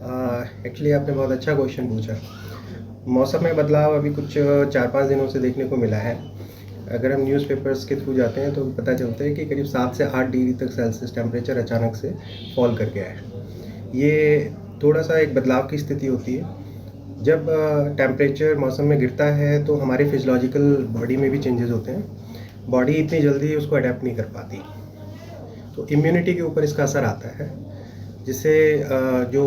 Actually आपने बहुत अच्छा क्वेश्चन पूछा। मौसम में बदलाव अभी कुछ 4-5 दिनों से देखने को मिला है। अगर हम न्यूज़पेपर्स के थ्रू जाते हैं तो पता चलता है कि करीब 7 से 8 डिग्री तक सेल्सियस टेम्परेचर अचानक से फॉल कर गया है। ये थोड़ा-सा एक बदलाव की स्थिति होती है। जब टेम्परेचर मौसम में गिरता है तो हमारे फिजियोलॉजिकल बॉडी में भी चेंजेस होते हैं। बॉडी इतनी जल्दी उसको अडैप्ट नहीं कर पाती, तो इम्यूनिटी के ऊपर इसका असर आता है, जिससे जो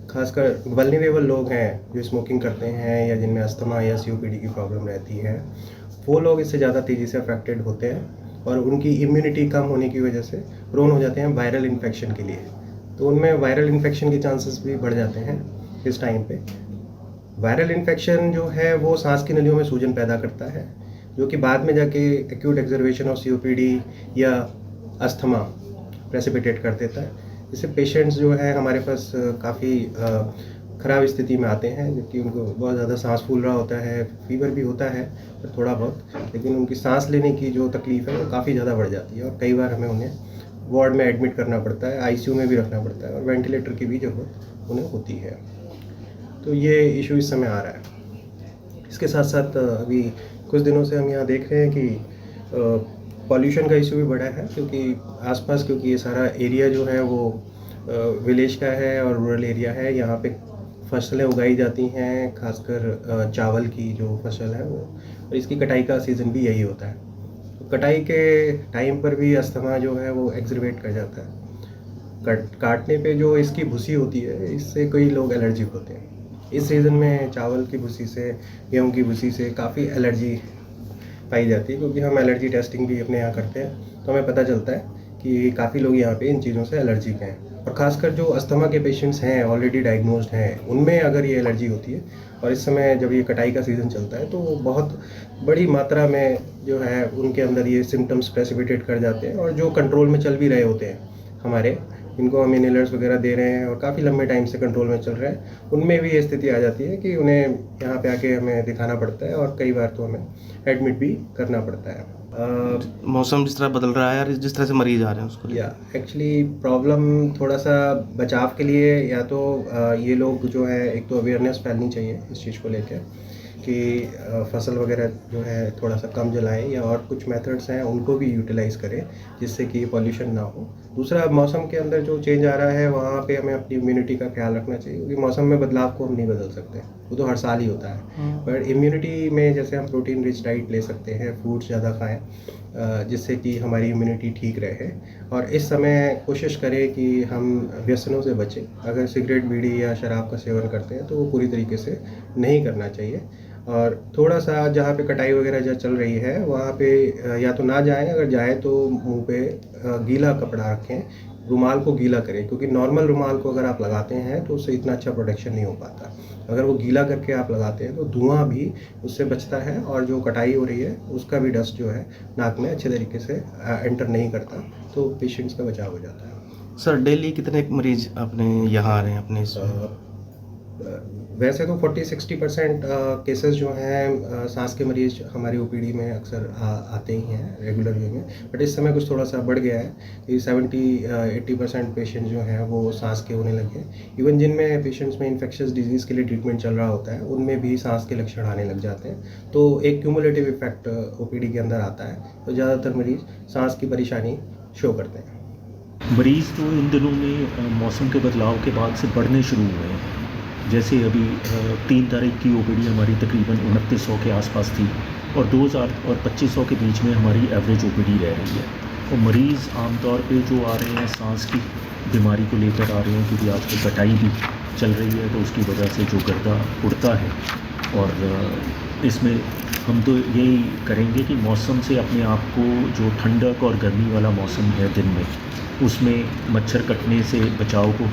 खासकर वल्नरेबल लोग हैं जो स्मोकिंग करते हैं या जिनमें अस्थमा या सीओपीडी की प्रॉब्लम रहती है, वो लोग इससे ज़्यादा तेज़ी से अफेक्टेड होते हैं और उनकी इम्यूनिटी कम होने की वजह से प्रोन हो जाते हैं वायरल इन्फेक्शन के लिए। तो उनमें वायरल इन्फेक्शन के चांसेस भी बढ़ जाते हैं इस टाइम पे। वायरल इन्फेक्शन जो है वो सांस की नलियों में सूजन पैदा करता है, जो कि बाद में जाके एक्यूट एक्जर्वेशन ऑफ सीओपीडी या अस्थमा प्रेसिपिटेट कर देता है। इससे पेशेंट्स जो है हमारे पास काफ़ी ख़राब स्थिति में आते हैं, जबकि उनको बहुत ज़्यादा सांस फूल रहा होता है, फीवर भी होता है पर थोड़ा बहुत, लेकिन उनकी सांस लेने की जो तकलीफ़ है वो काफ़ी ज़्यादा बढ़ जाती है और कई बार हमें उन्हें वार्ड में एडमिट करना पड़ता है, आईसीयू में भी रखना पड़ता है और वेंटिलेटर की भी ज़रूरत उन्हें होती है। तो ये इशू इस समय आ रहा है। इसके साथ साथ अभी कुछ दिनों से हम यहाँ देख रहे हैं कि पॉल्यूशन का इशू भी बढ़ा है, क्योंकि आसपास क्योंकि ये सारा एरिया जो है वो विलेज का है और रूरल एरिया है। यहाँ पे फसलें उगाई जाती हैं, खासकर चावल की जो फसल है वो, और इसकी कटाई का सीज़न भी यही होता है। तो कटाई के टाइम पर भी अस्थमा जो है वो एग्जर्वेट कर जाता है। काटने पे जो इसकी भूसी होती है, इससे कई लोग एलर्जिक होते हैं। इस सीज़न में चावल की भूसी से, गेहूँ की भूसी से काफ़ी एलर्जी पाई जाती है, क्योंकि हम एलर्जी टेस्टिंग भी अपने यहाँ करते हैं, तो हमें पता चलता है कि काफ़ी लोग यहाँ पे इन चीज़ों से एलर्जिक हैं। और ख़ासकर जो अस्थमा के पेशेंट्स हैं, ऑलरेडी डायग्नोज्ड हैं, उनमें अगर ये एलर्जी होती है और इस समय जब ये कटाई का सीज़न चलता है तो बहुत बड़ी मात्रा में जो है उनके अंदर ये सिम्टम्स प्रेसिपिटेट कर जाते हैं। और जो कंट्रोल में चल भी रहे होते हैं हमारे, इनको हम इनहेलर्स वगैरह दे रहे हैं और काफ़ी लंबे टाइम से कंट्रोल में चल रहे हैं, उनमें भी ये स्थिति आ जाती है कि उन्हें यहाँ पे आके हमें दिखाना पड़ता है और कई बार तो हमें एडमिट भी करना पड़ता है। मौसम जिस तरह बदल रहा है और जिस तरह से मरीज आ रहे हैं उसको या एक्चुअली प्रॉब्लम थोड़ा सा बचाव के लिए, या तो ये लोग जो है, एक तो अवेयरनेस फैलनी चाहिए इस चीज़ को लेकर कि फसल वगैरह जो है थोड़ा सा कम जलाएं, या और कुछ मेथड्स हैं उनको भी यूटिलाइज़ करें जिससे कि पॉल्यूशन ना हो। दूसरा, मौसम के अंदर जो चेंज आ रहा है वहाँ पे हमें अपनी इम्यूनिटी का ख्याल रखना चाहिए, क्योंकि मौसम में बदलाव को हम नहीं बदल सकते, वो तो हर साल ही होता है। पर इम्यूनिटी में जैसे हम प्रोटीन रिच डाइट ले सकते हैं, फ्रूट्स ज़्यादा खाएँ, जिससे कि हमारी इम्यूनिटी ठीक रहे। और इस समय कोशिश करें कि हम व्यसनों से बचें। अगर सिगरेट, बीड़ी या शराब का सेवन करते हैं तो वो पूरी तरीके से नहीं करना चाहिए। और थोड़ा सा जहाँ पे कटाई वगैरह जो चल रही है वहाँ पे या तो ना जाएं, अगर जाएं तो मुंह पे गीला कपड़ा रखें, रुमाल को गीला करें, क्योंकि नॉर्मल रुमाल को अगर आप लगाते हैं तो उससे इतना अच्छा प्रोटेक्शन नहीं हो पाता। अगर वो गीला करके आप लगाते हैं तो धुआं भी उससे बचता है और जो कटाई हो रही है उसका भी डस्ट जो है नाक में अच्छे तरीके से एंटर नहीं करता, तो पेशेंट्स का बचाव हो जाता है। सर डेली कितने मरीज अपने यहाँ आ रहे हैं अपने वैसे तो 40-60% केसेस जो हैं सांस के मरीज हमारी ओपीडी में अक्सर आते ही हैं रेगुलर वे में, बट इस समय कुछ थोड़ा सा बढ़ गया है कि 70-80% पेशेंट जो हैं वो सांस के होने लगे हैं। इवन जिनमें पेशेंट्स में इन्फेक्शियस डिजीज़ के लिए ट्रीटमेंट चल रहा होता है उनमें भी सांस के लक्षण आने लग जाते हैं, तो एक क्यूमुलेटिव इफेक्ट ओपीडी के अंदर आता है। तो ज़्यादातर मरीज सांस की परेशानी शो करते हैं। मरीज़ तो इन दिनों में मौसम के बदलाव के बाद से बढ़ने शुरू हुए हैं। जैसे अभी 3 तारीख की ओपीडी हमारी तकरीबन 2900 के आसपास थी और 2000 और 2500 के बीच में हमारी एवरेज ओपीडी रह रही है। और मरीज़ आमतौर पे जो आ रहे हैं सांस की बीमारी को लेकर आ रहे हैं, क्योंकि आजकल कटाई भी चल रही है तो उसकी वजह से जो गर्दा उड़ता है। और इसमें हम तो यही करेंगे कि मौसम से अपने आप को, जो ठंडक और गर्मी वाला मौसम है दिन में, उसमें मच्छर कटने से बचाव को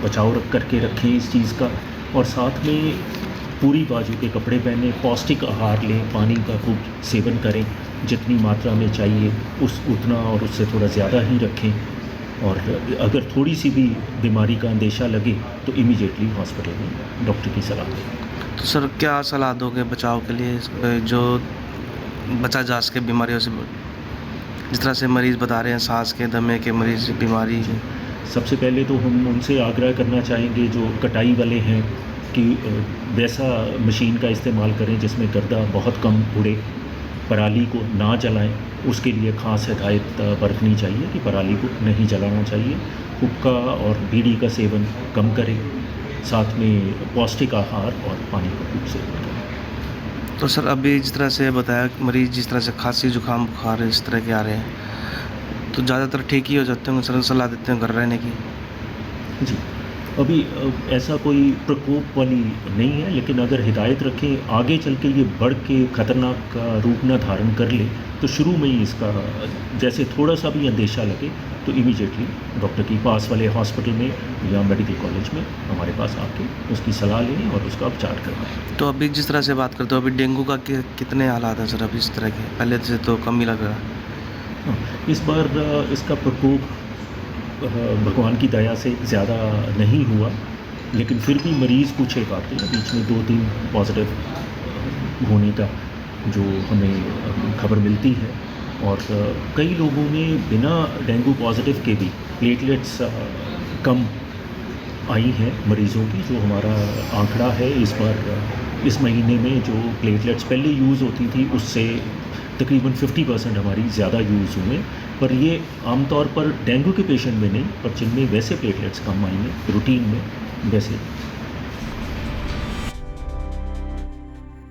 बचाव करके रखें इस चीज़ का। और साथ में पूरी बाजू के कपड़े पहने, पौष्टिक आहार लें, पानी का खूब सेवन करें, जितनी मात्रा में चाहिए उतना और उससे थोड़ा ज़्यादा ही रखें। और अगर थोड़ी सी भी बीमारी का अंदेशा लगे तो इमीडिएटली हॉस्पिटल में डॉक्टर की सलाह लें। तो सर क्या सलाह दोगे बचाव के लिए, जो बचा जा सके बीमारियों से, जिस तरह से मरीज़ बता रहे हैं सांस के, दमे के मरीज़ बीमारी सबसे पहले तो हम उनसे आग्रह करना चाहेंगे जो कटाई वाले हैं कि वैसा मशीन का इस्तेमाल करें जिसमें गर्दा बहुत कम उड़े, पराली को ना जलाएं। उसके लिए ख़ास हिदायत बरतनी चाहिए कि पराली को नहीं जलाना चाहिए। हुक्का और बीड़ी का सेवन कम करें, साथ में पौष्टिक आहार और पानी का खूब सेवन करें। तो सर अभी जिस तरह से बताया मरीज़ जिस तरह से खांसी जुकाम बुखार इस तरह के आ रहे हैं तो ज़्यादातर ठीक ही हो जाते हैं, सर सलाह देते हैं घर रहने की। जी, अभी ऐसा कोई प्रकोप वाली नहीं है, लेकिन अगर हिदायत रखें आगे चल के ये बढ़ के ख़तरनाक का रूप न धारण कर ले तो शुरू में ही इसका जैसे थोड़ा सा भी अंदेशा लगे तो इमीडिएटली डॉक्टर के पास वाले हॉस्पिटल में या मेडिकल कॉलेज में हमारे पास आके उसकी सलाह लें और उसका उपचार करवाएं। तो अभी जिस तरह से बात करते हो अभी डेंगू का कितने हालात हैं सर अभी इस तरह के? पहले से तो कम ही लग रहा है। हाँ, इस बार इसका प्रकोप भगवान की दया से ज़्यादा नहीं हुआ, लेकिन फिर भी मरीज़ कुछ एक आते हैं, बीच में 2-3 पॉजिटिव होने का जो हमें खबर मिलती है। और कई लोगों में बिना डेंगू पॉजिटिव के भी प्लेटलेट्स कम आई हैं मरीज़ों की। जो हमारा आंकड़ा है इस बार इस महीने में जो प्लेटलेट्स पहले यूज़ होती थी उससे तकरीबन 50% हमारी ज़्यादा यूज़ हुए। पर ये आमतौर पर डेंगू के पेशेंट में नहीं, पर जिनमें वैसे प्लेटलेट्स कम आई हैं रूटीन में वैसे